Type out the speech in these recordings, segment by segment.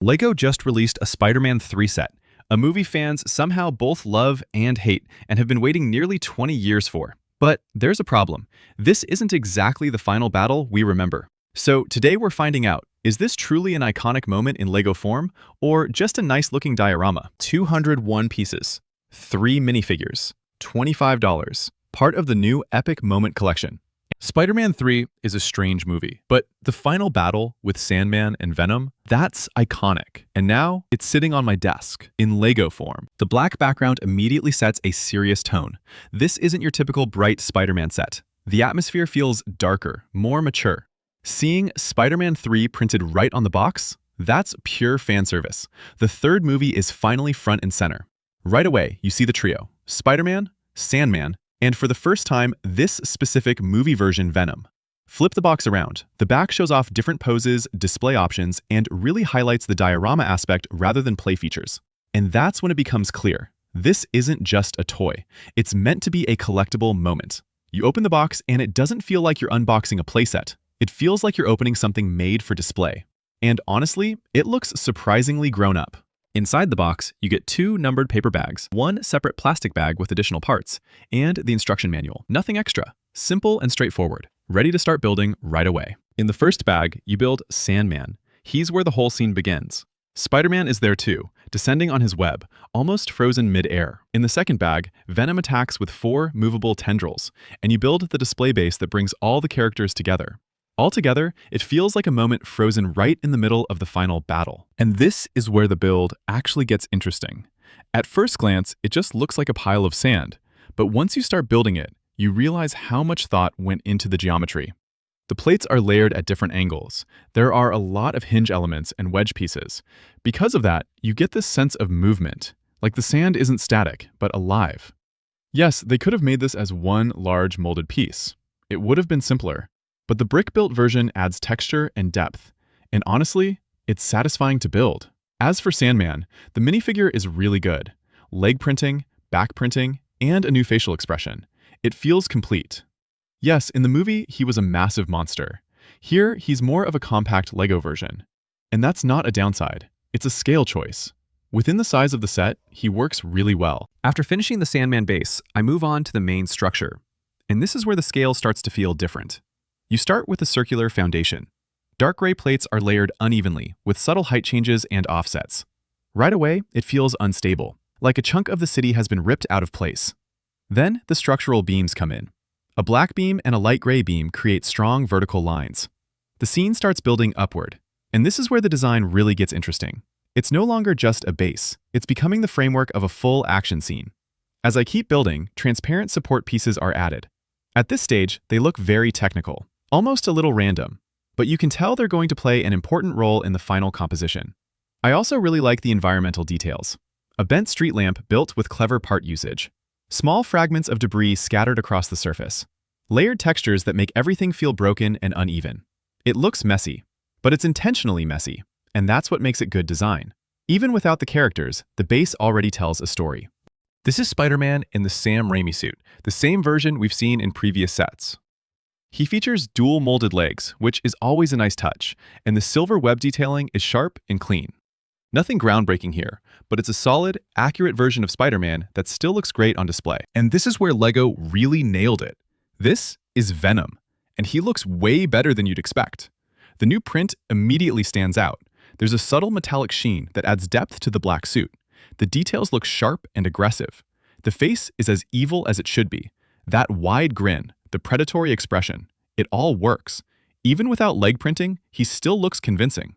LEGO just released a Spider-Man 3 set, a movie fans somehow both love and hate and have been waiting nearly 20 years for. But there's a problem. This isn't exactly the final battle we remember. So today we're finding out, is this truly an iconic moment in LEGO form, or just a nice-looking diorama? 201 pieces, 3 minifigures, $25, part of the new Epic Moment collection. Spider-Man 3 is a strange movie, but the final battle with Sandman and Venom, that's iconic. And now it's sitting on my desk in LEGO form. The black background immediately sets a serious tone. This isn't your typical bright Spider-Man set. The atmosphere feels darker, more mature. Seeing Spider-Man 3 printed right on the box, that's pure fan service. The third movie is finally front and center. Right away, you see the trio: Spider-Man, Sandman, and for the first time, this specific movie version Venom. Flip the box around. The back shows off different poses, display options, and really highlights the diorama aspect rather than play features. And that's when it becomes clear. This isn't just a toy. It's meant to be a collectible moment. You open the box and it doesn't feel like you're unboxing a playset. It feels like you're opening something made for display. And honestly, it looks surprisingly grown up. Inside the box, you get 2 numbered paper bags, 1 separate plastic bag with additional parts, and the instruction manual. Nothing extra. Simple and straightforward. Ready to start building right away. In the first bag, you build Sandman. He's where the whole scene begins. Spider-Man is there too, descending on his web, almost frozen mid-air. In the second bag, Venom attacks with 4 movable tendrils, and you build the display base that brings all the characters together. Altogether, it feels like a moment frozen right in the middle of the final battle. And this is where the build actually gets interesting. At first glance, it just looks like a pile of sand, but once you start building it, you realize how much thought went into the geometry. The plates are layered at different angles. There are a lot of hinge elements and wedge pieces. Because of that, you get this sense of movement, like the sand isn't static, but alive. Yes, they could have made this as one large molded piece. It would have been simpler. But the brick-built version adds texture and depth, and honestly, it's satisfying to build. As for Sandman, the minifigure is really good. Leg printing, back printing, and a new facial expression. It feels complete. Yes, in the movie, he was a massive monster. Here, he's more of a compact LEGO version. And that's not a downside. It's a scale choice. Within the size of the set, he works really well. After finishing the Sandman base, I move on to the main structure. And this is where the scale starts to feel different. You start with a circular foundation. Dark gray plates are layered unevenly, with subtle height changes and offsets. Right away, it feels unstable, like a chunk of the city has been ripped out of place. Then, the structural beams come in. A black beam and a light gray beam create strong vertical lines. The scene starts building upward, and this is where the design really gets interesting. It's no longer just a base, it's becoming the framework of a full action scene. As I keep building, transparent support pieces are added. At this stage, they look very technical. Almost a little random, but you can tell they're going to play an important role in the final composition. I also really like the environmental details. A bent street lamp built with clever part usage. Small fragments of debris scattered across the surface. Layered textures that make everything feel broken and uneven. It looks messy, but it's intentionally messy, and that's what makes it good design. Even without the characters, the base already tells a story. This is Spider-Man in the Sam Raimi suit, the same version we've seen in previous sets. He features dual molded legs, which is always a nice touch, and the silver web detailing is sharp and clean. Nothing groundbreaking here, but it's a solid, accurate version of Spider-Man that still looks great on display. And this is where LEGO really nailed it. This is Venom, and he looks way better than you'd expect. The new print immediately stands out. There's a subtle metallic sheen that adds depth to the black suit. The details look sharp and aggressive. The face is as evil as it should be. That wide grin, the predatory expression, it all works. Even without leg printing, he still looks convincing.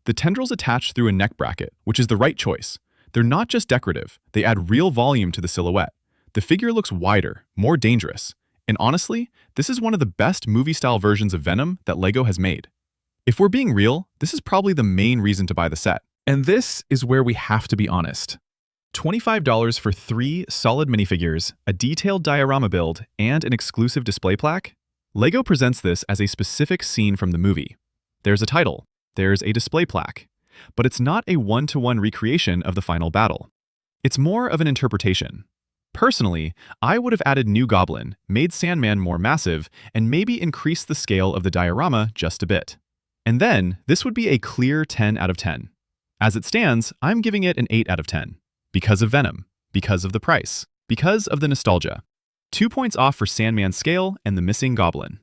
The tendrils attach through a neck bracket, which is the right choice. They're not just decorative, they add real volume to the silhouette. The figure looks wider, more dangerous. And honestly, this is one of the best movie-style versions of Venom that LEGO has made. If we're being real, this is probably the main reason to buy the set. And this is where we have to be honest. $25 for 3 solid minifigures, a detailed diorama build, and an exclusive display plaque? LEGO presents this as a specific scene from the movie. There's a title, there's a display plaque, but it's not a one-to-one recreation of the final battle. It's more of an interpretation. Personally, I would have added New Goblin, made Sandman more massive, and maybe increased the scale of the diorama just a bit. And then, this would be a clear 10 out of 10. As it stands, I'm giving it an 8 out of 10. Because of Venom, because of the price, because of the nostalgia. 2 points off for Sandman's scale and the missing goblin.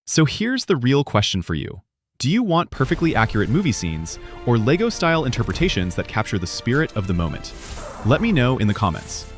So here's the real question for you. Do you want perfectly accurate movie scenes or Lego-style interpretations that capture the spirit of the moment? Let me know in the comments.